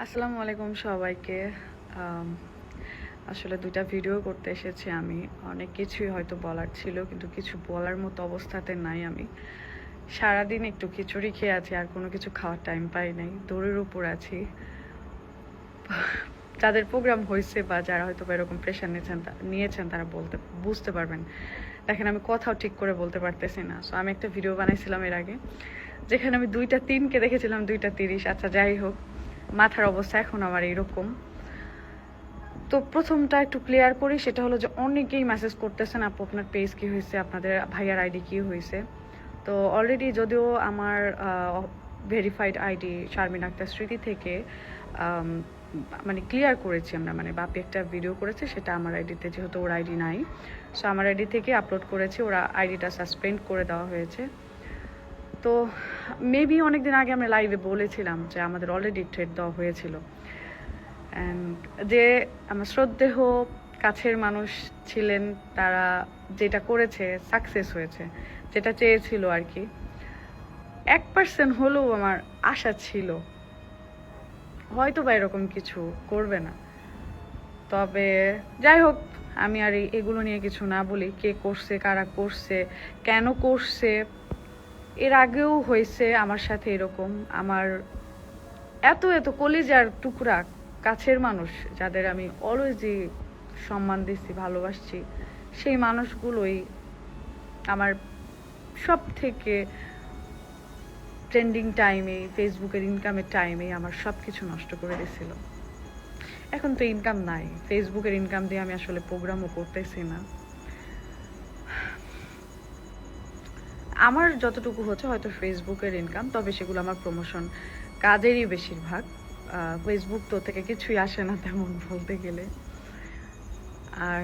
আসসালামু আলাইকুম সবাইকে। আম, আসলে দুইটা ভিডিও করতে এসেছি আমি। অনেক কিছুই হয়তো বলার ছিল, কিন্তু কিছু বলার মতো অবস্থাতে নাই আমি। সারাদিন একটু খিচুড়ি খেয়ে আছি, আর কোনো কিছু খাওয়ার টাইম পাই নাই, দৌড়ের উপর আছি। যাদের প্রোগ্রাম হয়েছে বা যারা হয়তো বা এরকম প্রেশার নিয়েছেন তারা বুঝতে পারবেন। দেখেন, আমি কথাও ঠিক করে বলতে পারতেছি না। সো আমি একটা ভিডিও বানাইছিলাম এর আগে, যেখানে আমি 2টা 3কে দেখেছিলাম 2টা 30। আচ্ছা, যাই হোক, মাথার অবস্থা এখন আমার এইরকম। তো প্রথমটা একটু ক্লিয়ার করি, সেটা হলো যে অনেকেই মেসেজ করতেছেন, আপু আপনার পেজ কি হয়েছে, আপনাদের ভাইয়ার আইডি কি হয়েছে। তো অলরেডি যদিও আমার ভেরিফাইড আইডি শারমিন আক্তার স্মৃতি থেকে আম, মানে ক্লিয়ার করেছি আমরা, মানে বাপি একটা ভিডিও করেছে, সেটা আমার আইডিতে যেহেতু ওর আইডি নাই, সো আমার আইডি থেকে আপলোড করেছি, ওরা আইডিটা সাসপেন্ড করে দেওয়া হয়েছে। তো মেবি অনেকদিন আগে আমরা লাইভে বলেছিলাম যে আমাদের অলরেডি থ্রেড দেওয়া হয়েছিল, অ্যান্ড যে আমার শ্রদ্ধেয় কাছের মানুষ ছিলেন, তারা যেটা করেছে সাকসেস হয়েছে, যেটা চেয়েছিল আর কি। 1% হলেও আমার আশা ছিল হয়তো বা এরকম কিছু করবে না। তবে যাই হোক, আমি আর এগুলো নিয়ে কিছু না বলি। কে করছে, কারা করছে, কেন করছে, এর আগেও হয়েছে আমার সাথে এরকম। আমার এত এত কলিজার টুকরা কাছের মানুষ, যাদের আমি অলওয়েজই সম্মান দিচ্ছি, ভালোবাসছি, সেই মানুষগুলোই আমার সব থেকে ট্রেন্ডিং টাইমে, ফেসবুকের ইনকামের টাইমে আমার সব কিছু নষ্ট করে দিয়েছিল। এখন তো ইনকাম নাই, ফেসবুকের ইনকাম দিয়ে আমি আসলে প্রোগ্রামও করতেছি না। আমার যতটুকু হচ্ছে হয়তো ফেসবুকের ইনকাম, তবে সেগুলো আমার প্রমোশন কাজেরই বেশিরভাগ। ফেসবুক তো থেকে কিছুই আসে না তেমন বলতে গেলে। আর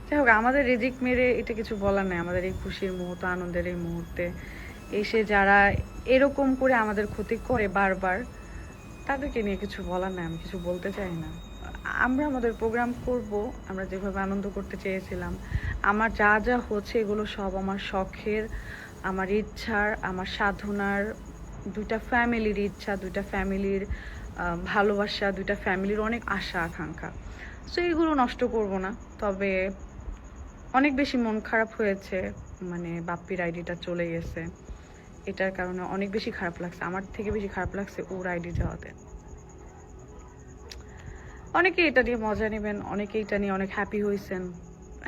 যাই হোক, আমাদের রিজিক মেরে এটা কিছু বলার নাই। আমাদের এই খুশির মুহূর্ত, আনন্দের এই মুহূর্তে এসে যারা এরকম করে আমাদের ক্ষতি করে বারবার, তাদেরকে নিয়ে কিছু বলার নাই, আমি কিছু বলতে চাই না। আমরা আমাদের প্রোগ্রাম করব, আমরা যেভাবে আনন্দ করতে চেয়েছিলাম। আমার যা যা হচ্ছে এগুলো সব আমার শখের, আমার ইচ্ছার, আমার সাধনার, দুইটা ফ্যামিলির ইচ্ছা, দুইটা ফ্যামিলির ভালোবাসা, দুইটা ফ্যামিলির অনেক আশা আকাঙ্ক্ষা। সো এগুলো নষ্ট করব না। তবে অনেক বেশি মন খারাপ হয়েছে, মানে বাপ্পির আইডিটা চলে গেছে, এটার কারণে অনেক বেশি খারাপ লাগছে। আমার থেকে বেশি খারাপ লাগছে ওর আইডি যাওয়াতে। অনেকে এটা নিয়ে মজা নেবেন, অনেকে এটা নিয়ে অনেক হ্যাপি হয়েছেন,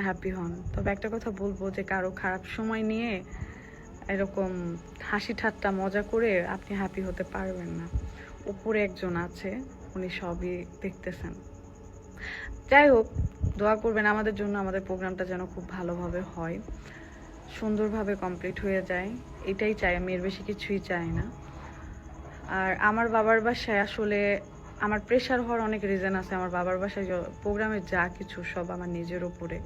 হ্যাপি হন। তবে একটা কথা বলবো, যে কারো খারাপ সময় নিয়ে এরকম হাসি ঠাট্টা মজা করে আপনি হ্যাপি হতে পারবেন না। উপরে একজন আছে, উনি সবই দেখতেছেন। যাই হোক, দোয়া করবেন আমাদের জন্য, আমাদের প্রোগ্রামটা যেন খুব ভালোভাবে হয়, সুন্দরভাবে কমপ্লিট হয়ে যায়। এটাই চাই আমি, এর বেশি কিছুই চাই না। আর আমার বাবার বাসায় আসলে আমার প্রেশার হওয়ার অনেক রিজন আছে। আমার বাবার বাসায় প্রোগ্রামে যা কিছু সব আমার নিজের উপরে,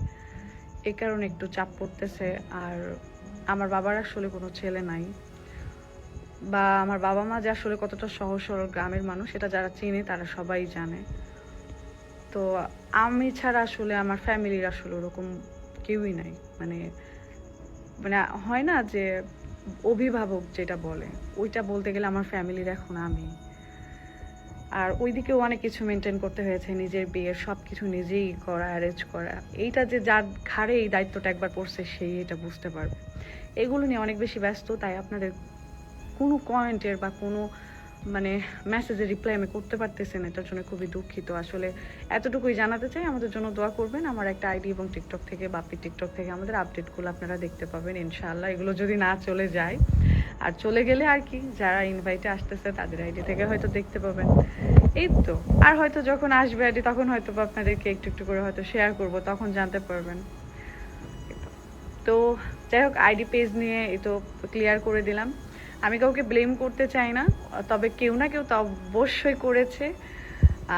এই কারণে একটু চাপ পড়তেছে। আর আমার বাবার আসলে কোনো ছেলে নাই, বা আমার বাবা মা যে আসলে কতটা সহজ সরল গ্রামের মানুষ, এটা যারা চিনে তারা সবাই জানে। তো আমি ছাড়া আসলে আমার ফ্যামিলির আসলে ওরকম কেউই নাই। মানে মানে হয় না যে অভিভাবক যেটা বলে, ওইটা বলতে গেলে আমার ফ্যামিলির এখন আমি। আর ওইদিকেও অনেক কিছু মেনটেন করতে হয়েছে, নিজের বিয়ের সব কিছু নিজেই করা, অ্যারেঞ্জ করা। এইটা যে যার ঘাড়ে এই দায়িত্বটা একবার পড়ছে, সেই এটা বুঝতে পারবে। এগুলো নিয়ে অনেক বেশি ব্যস্ত, তাই আপনাদের কোনো কমেন্টের বা কোনো মানে মেসেজের রিপ্লাই আমি করতে পারতেছি না, এটার জন্য খুবই দুঃখিত। আসলে এতটুকুই জানাতে চাই, আমাদের জন্য দোয়া করবেন। আমার একটা আইডি এবং টিকটক থেকে, বাপির টিকটক থেকে আমাদের আপডেটগুলো আপনারা দেখতে পাবেন ইনশাআল্লাহ। এগুলো যদি না চলে যায়, আর চলে গেলে আর কি, যারা ইনভাইটে আসতেছে তাদের আইডি থেকে হয়তো দেখতে পাবেন। এই তো। আর হয়তো যখন আসবে আইডি, তখন হয়তো আপনাদেরকে একটু একটু করে হয়তো শেয়ার করব, তখন জানতে পারবেন। তো যাই হোক, আইডি পেজ নিয়ে এই তো ক্লিয়ার করে দিলাম। আমি কাউকে ব্লেম করতে চাই না, তবে কেউ না কেউ তো অবশ্যই করেছে।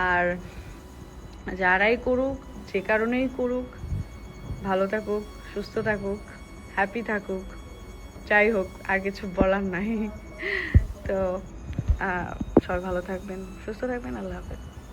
আর যারাই করুক, যে কারণেই করুক, ভালো থাকুক, সুস্থ থাকুক, হ্যাপি থাকুক। যাই হোক, আর কিছু বলার নাই। তো সবাই ভালো থাকবেন, সুস্থ থাকবেন। আল্লাহ হাফেজ।